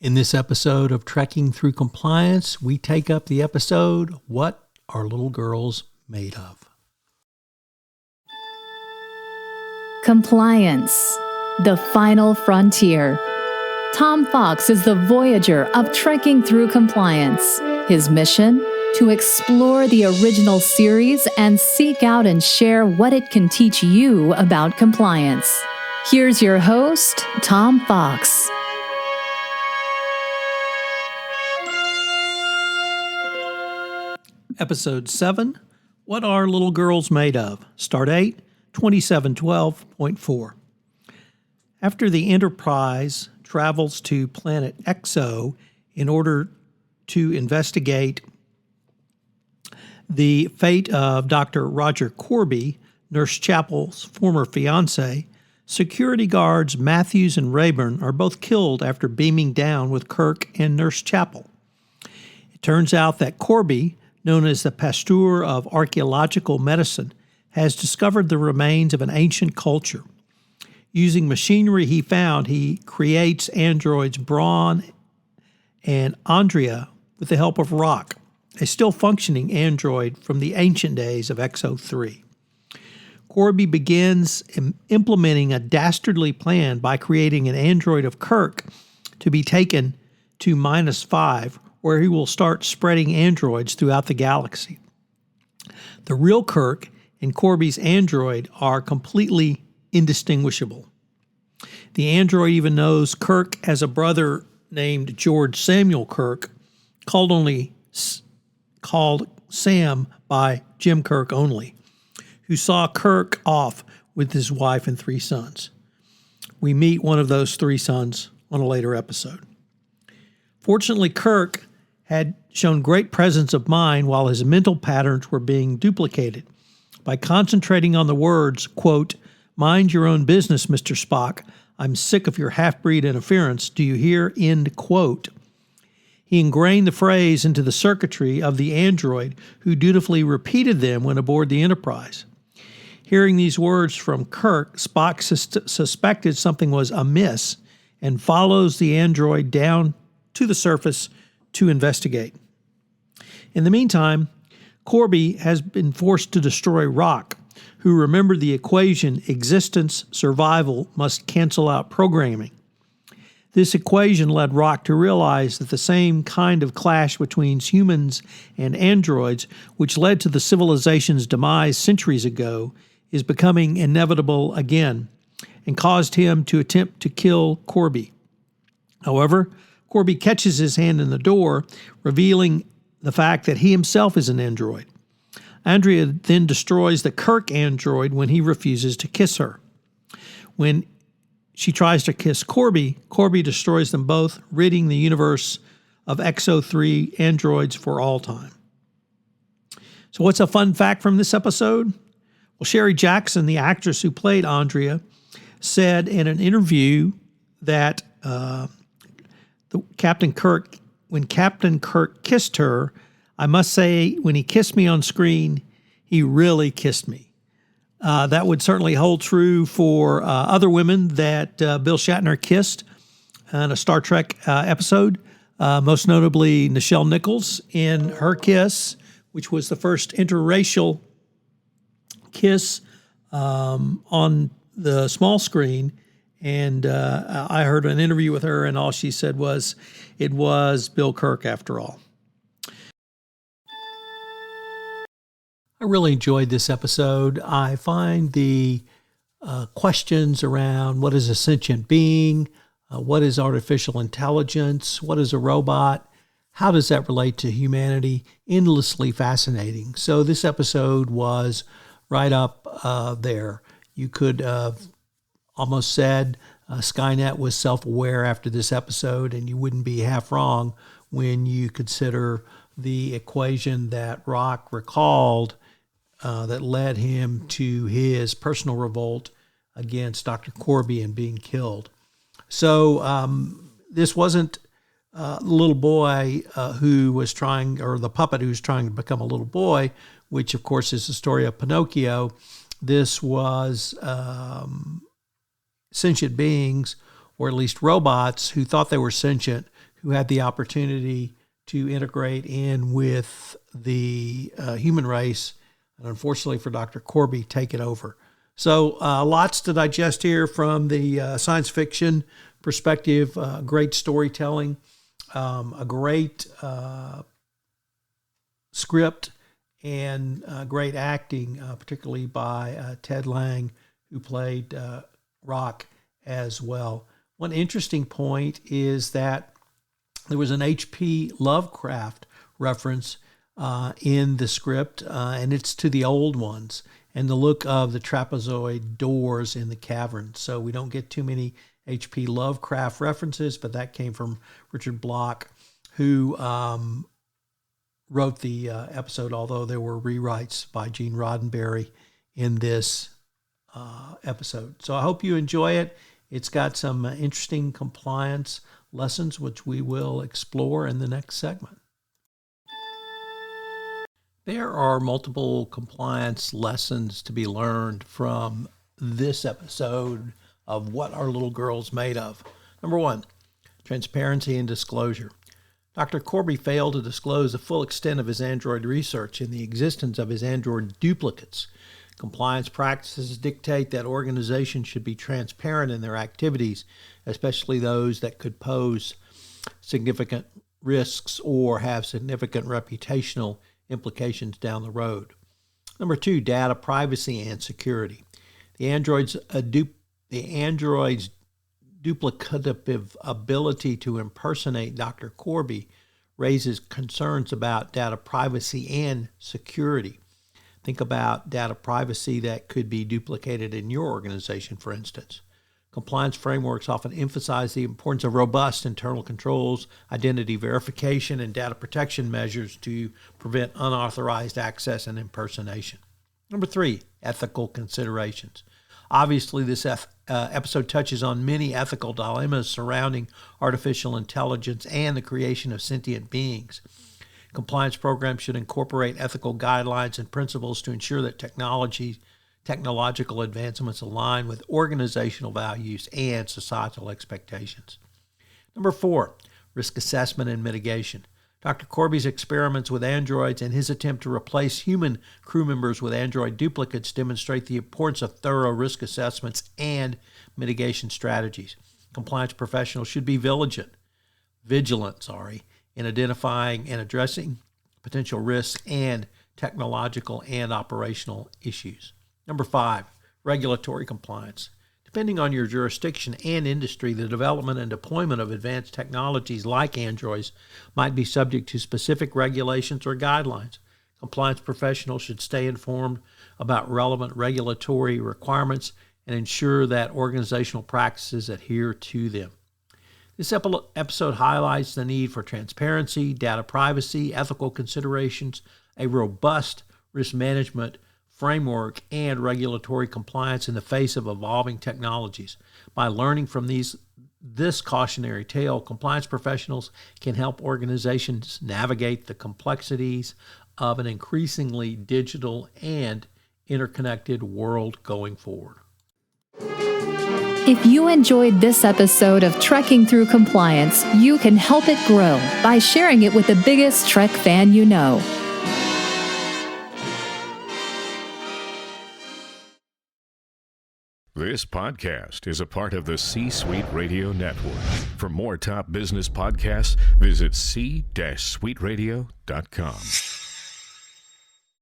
In this episode of Trekking Through Compliance, we take up the episode, What Are Little Girls Made Of? Compliance, the final frontier. Tom Fox is the voyager of Trekking Through Compliance. His mission? To explore the original series and seek out and share what it can teach you about compliance. Here's your host, Tom Fox. Episode 7, What Are Little Girls Made Of? Start 8, 2712.4. After the Enterprise travels to planet Exo in order to investigate the fate of Dr. Roger Corby, Nurse Chapel's former fiancé, security guards Matthews and Rayburn are both killed after beaming down with Kirk and Nurse Chapel. It turns out that Corby, known as the Pasteur of archaeological medicine, has discovered the remains of an ancient culture. Using machinery he found, he creates androids Brawn and Andrea with the help of Rock, a still functioning android from the ancient days of Exo 3. Corby begins implementing a dastardly plan by creating an android of Kirk to be taken to -5, where he will start spreading androids throughout the galaxy. The real Kirk and Corby's android are completely indistinguishable. The android even knows Kirk as a brother named George Samuel Kirk, called Sam by Jim Kirk only, who saw Kirk off with his wife and 3 sons. We meet one of those 3 sons on a later episode. Fortunately, Kirk had shown great presence of mind while his mental patterns were being duplicated. By concentrating on the words, quote, "Mind your own business, Mr. Spock. I'm sick of your half-breed interference. Do you hear?" End quote. He ingrained the phrase into the circuitry of the android, who dutifully repeated them when aboard the Enterprise. Hearing these words from Kirk, Spock suspected something was amiss and follows the android down to the surface to investigate. In the meantime, Corby has been forced to destroy Rock, who remembered the equation existence, survival must cancel out programming. This equation led Rock to realize that the same kind of clash between humans and androids, which led to the civilization's demise centuries ago, is becoming inevitable again, and caused him to attempt to kill Corby. However, Corby catches his hand in the door, revealing the fact that he himself is an android. Andrea then destroys the Kirk android when he refuses to kiss her. When she tries to kiss Corby, Corby destroys them both, ridding the universe of Exo 3 androids for all time. So what's a fun fact from this episode? Well, Sherry Jackson, the actress who played Andrea, said in an interview that when Captain Kirk kissed her, I must say, when he kissed me on screen, he really kissed me. That would certainly hold true for other women that Bill Shatner kissed in a Star Trek episode, most notably Nichelle Nichols in her kiss, which was the first interracial kiss on the small screen. And I heard an interview with her, and all she said was, it was Bill Kirk after all. I really enjoyed this episode. I find the questions around what is a sentient being, what is artificial intelligence, what is a robot, how does that relate to humanity, endlessly fascinating. So this episode was right up there. You could almost said Skynet was self-aware after this episode, and you wouldn't be half wrong when you consider the equation that Rock recalled that led him to his personal revolt against Dr. Corby and being killed. So this wasn't the little boy who was trying, or the puppet who was trying to become a little boy, which of course is the story of Pinocchio. This was sentient beings, or at least robots, who thought they were sentient, who had the opportunity to integrate in with the human race, and unfortunately for Dr. Corby, take it over. So lots to digest here from the science fiction perspective, great storytelling, a great script, and great acting, particularly by Ted Lang, who played Rock as well. One interesting point is that there was an H.P. Lovecraft reference in the script, and it's to the old ones and the look of the trapezoid doors in the cavern. So we don't get too many H.P. Lovecraft references, but that came from Richard Bloch, who wrote the episode, although there were rewrites by Gene Roddenberry in this episode. So I hope you enjoy it. It's got some interesting compliance lessons, which we will explore in the next segment. There are multiple compliance lessons to be learned from this episode of What Are Little Girls Made Of? Number one, transparency and disclosure. Dr. Corby failed to disclose the full extent of his android research and the existence of his android duplicates. Compliance practices dictate that organizations should be transparent in their activities, especially those that could pose significant risks or have significant reputational implications down the road. Number two, data privacy and security. The android's duplicative ability to impersonate Dr. Corby raises concerns about data privacy and security. Think about data privacy that could be duplicated in your organization, for instance. Compliance frameworks often emphasize the importance of robust internal controls, identity verification, and data protection measures to prevent unauthorized access and impersonation. Number three, ethical considerations. Obviously, this episode touches on many ethical dilemmas surrounding artificial intelligence and the creation of sentient beings. Compliance programs should incorporate ethical guidelines and principles to ensure that technological advancements align with organizational values and societal expectations. Number four, risk assessment and mitigation. Dr. Corby's experiments with androids and his attempt to replace human crew members with android duplicates demonstrate the importance of thorough risk assessments and mitigation strategies. Compliance professionals should be vigilant in identifying and addressing potential risks and technological and operational issues. Number five, regulatory compliance. Depending on your jurisdiction and industry, the development and deployment of advanced technologies like androids might be subject to specific regulations or guidelines. Compliance professionals should stay informed about relevant regulatory requirements and ensure that organizational practices adhere to them. This episode highlights the need for transparency, data privacy, ethical considerations, a robust risk management framework, and regulatory compliance in the face of evolving technologies. By learning from this cautionary tale, compliance professionals can help organizations navigate the complexities of an increasingly digital and interconnected world going forward. If you enjoyed this episode of Trekking Through Compliance, you can help it grow by sharing it with the biggest Trek fan you know. This podcast is a part of the C-Suite Radio Network. For more top business podcasts, visit c-suiteradio.com.